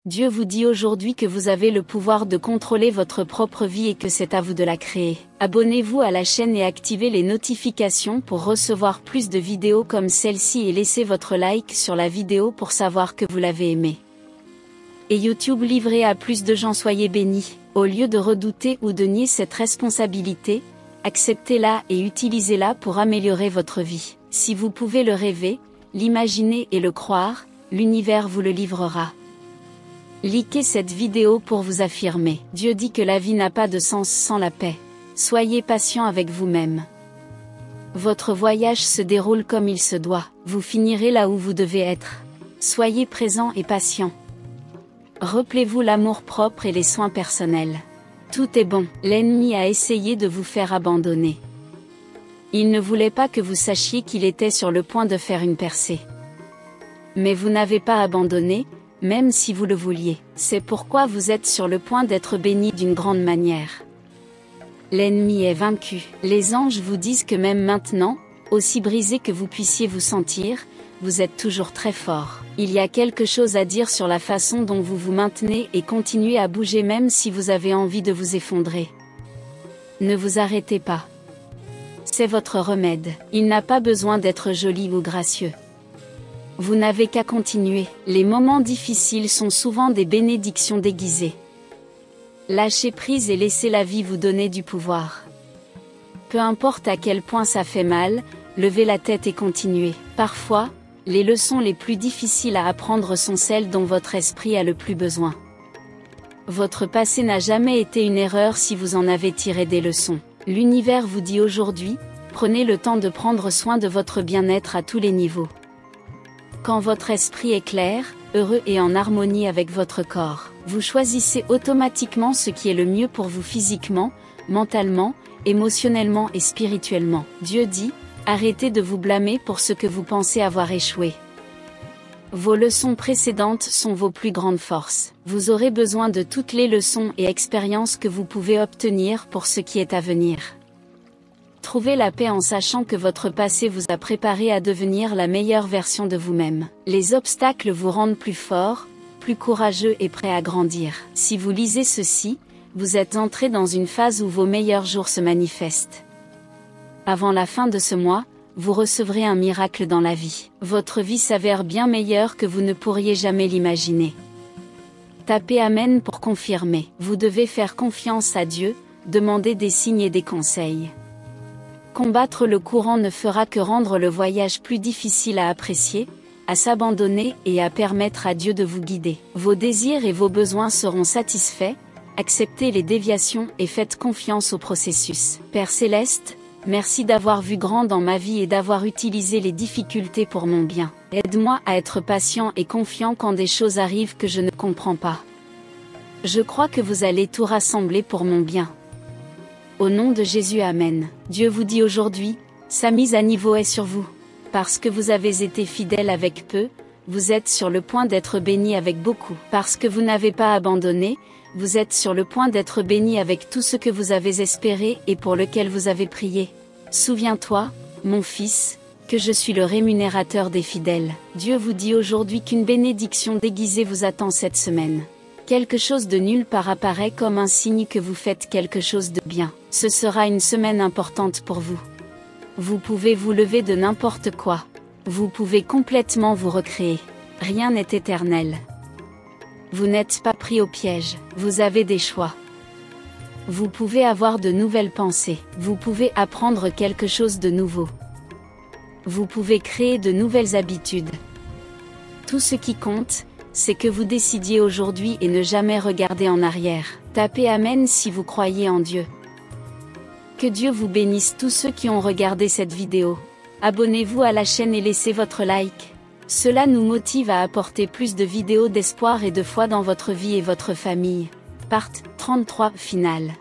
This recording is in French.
Dieu vous dit aujourd'hui que vous avez le pouvoir de contrôler votre propre vie et que c'est à vous de la créer. Abonnez-vous à la chaîne et activez les notifications pour recevoir plus de vidéos comme celle-ci et laissez votre like sur la vidéo pour savoir que vous l'avez aimée. Et YouTube livré à plus de gens, soyez bénis. Au lieu de redouter ou de nier cette responsabilité, acceptez-la et utilisez-la pour améliorer votre vie. Si vous pouvez le rêver, l'imaginer et le croire, l'univers vous le livrera. Likez cette vidéo pour vous affirmer. Dieu dit que la vie n'a pas de sens sans la paix. Soyez patient avec vous-même. Votre voyage se déroule comme il se doit. Vous finirez là où vous devez être. Soyez présent et patient. Rappelez-vous l'amour-propre et les soins personnels. Tout est bon. L'ennemi a essayé de vous faire abandonner. Il ne voulait pas que vous sachiez qu'il était sur le point de faire une percée. Mais vous n'avez pas abandonné, même si vous le vouliez. C'est pourquoi vous êtes sur le point d'être béni d'une grande manière. L'ennemi est vaincu. Les anges vous disent que même maintenant, aussi brisé que vous puissiez vous sentir, vous êtes toujours très fort. Il y a quelque chose à dire sur la façon dont vous vous maintenez et continuez à bouger même si vous avez envie de vous effondrer. Ne vous arrêtez pas. C'est votre remède. Il n'a pas besoin d'être joli ou gracieux. Vous n'avez qu'à continuer. Les moments difficiles sont souvent des bénédictions déguisées. Lâchez prise et laissez la vie vous donner du pouvoir. Peu importe à quel point ça fait mal, levez la tête et continuez. Parfois, les leçons les plus difficiles à apprendre sont celles dont votre esprit a le plus besoin. Votre passé n'a jamais été une erreur si vous en avez tiré des leçons. L'univers vous dit aujourd'hui, prenez le temps de prendre soin de votre bien-être à tous les niveaux. Quand votre esprit est clair, heureux et en harmonie avec votre corps, vous choisissez automatiquement ce qui est le mieux pour vous physiquement, mentalement, émotionnellement et spirituellement. Dieu dit, arrêtez de vous blâmer pour ce que vous pensez avoir échoué. Vos leçons précédentes sont vos plus grandes forces. Vous aurez besoin de toutes les leçons et expériences que vous pouvez obtenir pour ce qui est à venir. Trouvez la paix en sachant que votre passé vous a préparé à devenir la meilleure version de vous-même. Les obstacles vous rendent plus fort, plus courageux et prêt à grandir. Si vous lisez ceci, vous êtes entré dans une phase où vos meilleurs jours se manifestent. Avant la fin de ce mois, vous recevrez un miracle dans la vie. Votre vie s'avère bien meilleure que vous ne pourriez jamais l'imaginer. Tapez Amen pour confirmer. Vous devez faire confiance à Dieu, demander des signes et des conseils. Combattre le courant ne fera que rendre le voyage plus difficile à apprécier, à s'abandonner et à permettre à Dieu de vous guider. Vos désirs et vos besoins seront satisfaits, acceptez les déviations et faites confiance au processus. Père Céleste, merci d'avoir vu grand dans ma vie et d'avoir utilisé les difficultés pour mon bien. Aide-moi à être patient et confiant quand des choses arrivent que je ne comprends pas. Je crois que vous allez tout rassembler pour mon bien. Au nom de Jésus, Amen. Dieu vous dit aujourd'hui, sa mise à niveau est sur vous. Parce que vous avez été fidèle avec peu, vous êtes sur le point d'être béni avec beaucoup. Parce que vous n'avez pas abandonné, vous êtes sur le point d'être béni avec tout ce que vous avez espéré et pour lequel vous avez prié. Souviens-toi, mon fils, que je suis le rémunérateur des fidèles. Dieu vous dit aujourd'hui qu'une bénédiction déguisée vous attend cette semaine. Quelque chose de nulle part apparaît comme un signe que vous faites quelque chose de bien. Ce sera une semaine importante pour vous. Vous pouvez vous lever de n'importe quoi. Vous pouvez complètement vous recréer. Rien n'est éternel. Vous n'êtes pas pris au piège. Vous avez des choix. Vous pouvez avoir de nouvelles pensées. Vous pouvez apprendre quelque chose de nouveau. Vous pouvez créer de nouvelles habitudes. Tout ce qui compte, c'est que vous décidiez aujourd'hui et ne jamais regarder en arrière. Tapez Amen si vous croyez en Dieu. Que Dieu vous bénisse tous ceux qui ont regardé cette vidéo. Abonnez-vous à la chaîne et laissez votre like. Cela nous motive à apporter plus de vidéos d'espoir et de foi dans votre vie et votre famille. Part 33 finale.